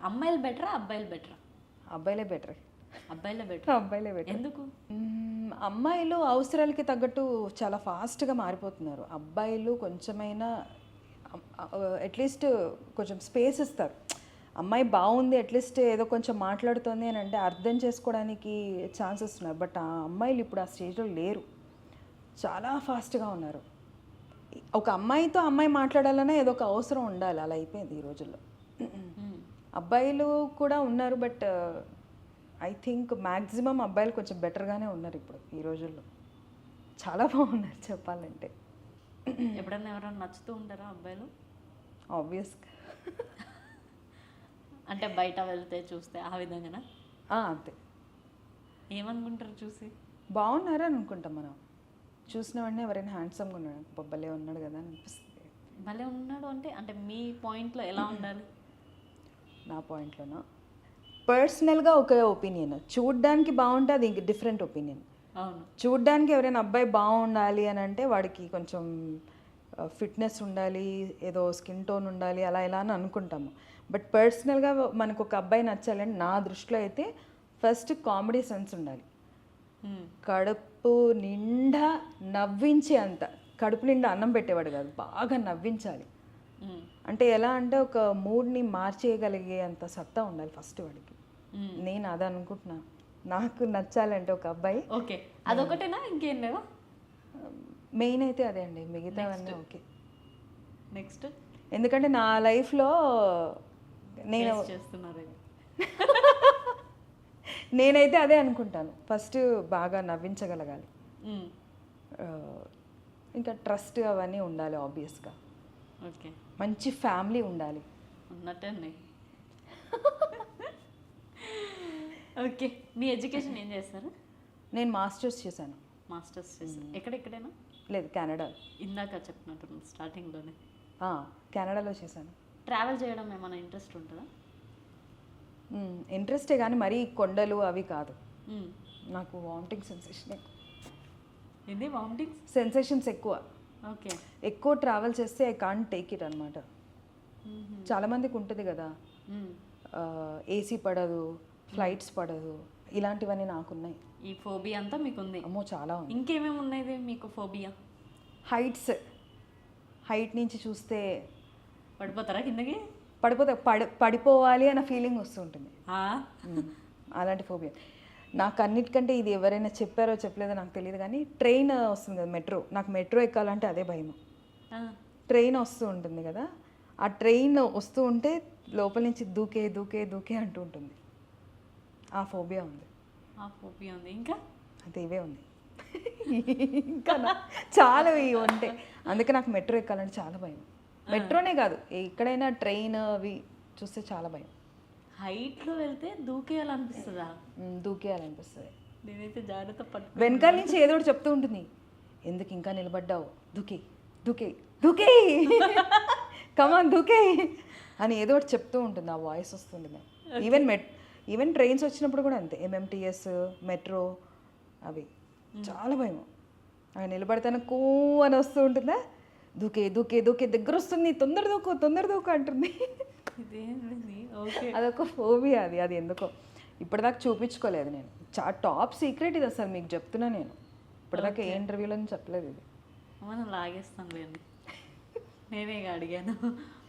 అమ్మాయిలు బెటరా అబ్బాయిలు బెటరా? అబ్బాయిలే బెటర్. అబ్బాయిలే బెటర్. అబ్బాయిలే బెటర్. ఎందుకు? అమ్మాయిలు అవసరాలకి తగ్గట్టు చాలా ఫాస్ట్గా మారిపోతున్నారు. అబ్బాయిలు కొంచెమైనా అట్లీస్ట్ కొంచెం స్పేస్ ఇస్తారు. అమ్మాయి బాగుంది అట్లీస్ట్ ఏదో కొంచెం మాట్లాడుతుంది అని అంటే అర్థం చేసుకోవడానికి ఛాన్సెస్ ఉన్నారు. బట్ ఆ అమ్మాయిలు ఇప్పుడు ఆ స్టేజ్లో లేరు, చాలా ఫాస్ట్గా ఉన్నారు. ఒక అమ్మాయితో అమ్మాయి మాట్లాడాలన్నా ఏదో ఒక అవసరం ఉండాలి, అలా అయిపోయింది ఈ రోజుల్లో. అబ్బాయిలు కూడా ఉన్నారు, బట్ ఐ థింక్ మ్యాక్సిమం అబ్బాయిలు కొంచెం బెటర్గానే ఉన్నారు ఇప్పుడు ఈ రోజుల్లో. చాలా బాగున్నారు చెప్పాలంటే. ఎప్పుడన్నా ఎవరైనా నచ్చుతూ ఉంటారా అబ్బాయిలు? ఆబ్వియస్గా. అంటే బయట వెళ్తే చూస్తే ఆ విధంగానా? అంతే. ఏమనుకుంటారు చూసి? బాగున్నారా అని అనుకుంటాం మనం. చూసిన వెంటనే ఎవరైనా హ్యాండ్సమ్గా ఉన్నాడు, బొబ్బలే ఉన్నాడు కదా అని అనిపిస్తుంది. భలే ఉన్నాడు అంటే అంటే మీ పాయింట్లో ఎలా ఉండాలి? నా పాయింట్లోనా పర్సనల్గా ఒక ఒపీనియన్, చూడ్డానికి బాగుంటే అది ఇంక డిఫరెంట్ ఒపీనియన్. అవును, చూడ్డానికి ఎవరైనా అబ్బాయి బాగుండాలి అని అంటే వాడికి కొంచెం ఫిట్నెస్ ఉండాలి, ఏదో స్కిన్ టోన్ ఉండాలి, అలా ఇలా అని అనుకుంటాము. బట్ పర్సనల్గా మనకు ఒక అబ్బాయి నచ్చాలంటే నా దృష్టిలో అయితే ఫస్ట్ కామెడీ సెన్స్ ఉండాలి. కడుపు నిండా నవ్వించే అంత, కడుపు నిండా అన్నం పెట్టేవాడు కాదు, బాగా నవ్వించాలి. అంటే ఎలా అంటే ఒక మూడ్ని మార్చేయగలిగే అంత సత్తా ఉండాలి ఫస్ట్ వాడికి. నేను అది అనుకుంటున్నా నాకు నచ్చాలంటే ఒక అబ్బాయి. ఓకే, అదొకటేనా ఇంకేం లేవా? మెయిన్ అయితే అదే అండి, మిగతావన్నీ ఓకే. నెక్స్ట్ ఎందుకంటే నా లైఫ్లో నేను చేస్తున్నారు నేనైతే అదే అనుకుంటాను, ఫస్ట్ బాగా నవ్వించగలగాలి, ఇంకా ట్రస్ట్ అవన్నీ ఉండాలి ఆబ్వియస్గా. ఓకే, మంచి ఫ్యామిలీ ఉండాలి ఉన్నట్టే. ఓకే, మీ ఎడ్యుకేషన్ ఏం చేస్తారు? నేను మాస్టర్స్ చేశాను. మాస్టర్స్ చేశారు ఎక్కడెక్కడైనా? లేదు, కెనడా. ఇందాక చెప్పినట్టు స్టార్టింగ్లోనే కెనడాలో చేశాను. ట్రావెల్ చేయడం ఏమైనా ఇంట్రెస్ట్ ఉంటుందా? ఇంట్రెస్టే కానీ మరీ కొండలు అవి కాదు. నాకు వామిటింగ్ సెన్సేషన్ ఇది వామిటింగ్స్ సెన్సేషన్స్ ఎక్కువ. ఓకే, ఎక్కువ ట్రావెల్ చేస్తే ఐ కాంట్ టేక్ ఇట్ అనమాట. చాలామందికి ఉంటుంది కదా, ఏసీ పడదు, ఫ్లైట్స్ పడదు, ఇలాంటివన్నీ నాకున్నాయి. ఈ ఫోబియా అంతా మీకు ఉంది? అమ్మో చాలా ఉంది. ఇంకేమేమి ఉన్నాయి మీకు ఫోబియా? హైట్స్, హైట్ నుంచి చూస్తే పడిపోతారా కిందకి? పడిపోవాలి అన్న ఫీలింగ్ వస్తుంటుంది. అలాంటి ఫోబియా నాకు. అన్నిటికంటే ఇది ఎవరైనా చెప్పారో చెప్పలేదో నాకు తెలియదు కానీ ట్రైన్ వస్తుంది కదా, మెట్రో. నాకు మెట్రో ఎక్కాలంటే అదే భయం. ట్రైన్ వస్తూ ఉంటుంది కదా, ఆ ట్రైన్ వస్తూ ఉంటే లోపల నుంచి దూకే దూకే దూకే అంటూ ఉంటుంది. ఆ ఫోబియా ఉంది. ఆ ఫోబియా ఉంది. ఇంకా అంతే, ఇవే ఉంది. ఇంకా చాలా ఇవి ఉంటాయి. అందుకే నాకు మెట్రో ఎక్కాలంటే చాలా భయం. మెట్రోనే కాదు, ఎక్కడైనా ట్రైన్ అవి చూస్తే చాలా భయం. హైట్లో వెళ్తే దూకేయాలనిపిస్తుందా? దూకేయాలనిపిస్తుంది. నేనైతే జాగ్రత్త పట్టు. వెనకాల నుంచి ఏదో ఒకటి చెప్తూ ఉంటుంది, ఎందుకు ఇంకా నిలబడ్డావు, దూకే దూకే దూకే, కమాన్ దూకే అని ఏదో ఒకటి చెప్తూ ఉంటుంది. ఆ వాయిస్ వస్తుంది. ఈవెన్ ట్రైన్స్ వచ్చినప్పుడు కూడా అంతే, ఎంఎంటీఎస్, మెట్రో అవి చాలా భయం. అవి నిలబడితేనే కూ అని వస్తూ ఉంటుందా, దూకే దూకే దూకే, దగ్గర వస్తుంది, తొందర దూకు అంటుంది. అదొక ఫోబియా. అది ఎందుకో ఇప్పటిదాకా చూపించుకోలేదు నేను. టాప్ సీక్రెట్ ఇది అసలు, మీకు చెప్తున్నా నేను. ఇప్పటిదాకా ఏ ఇంటర్వ్యూలో చెప్పలేదు ఇది. మనం లాగేస్తాను లేండి, నేనే అడిగాను.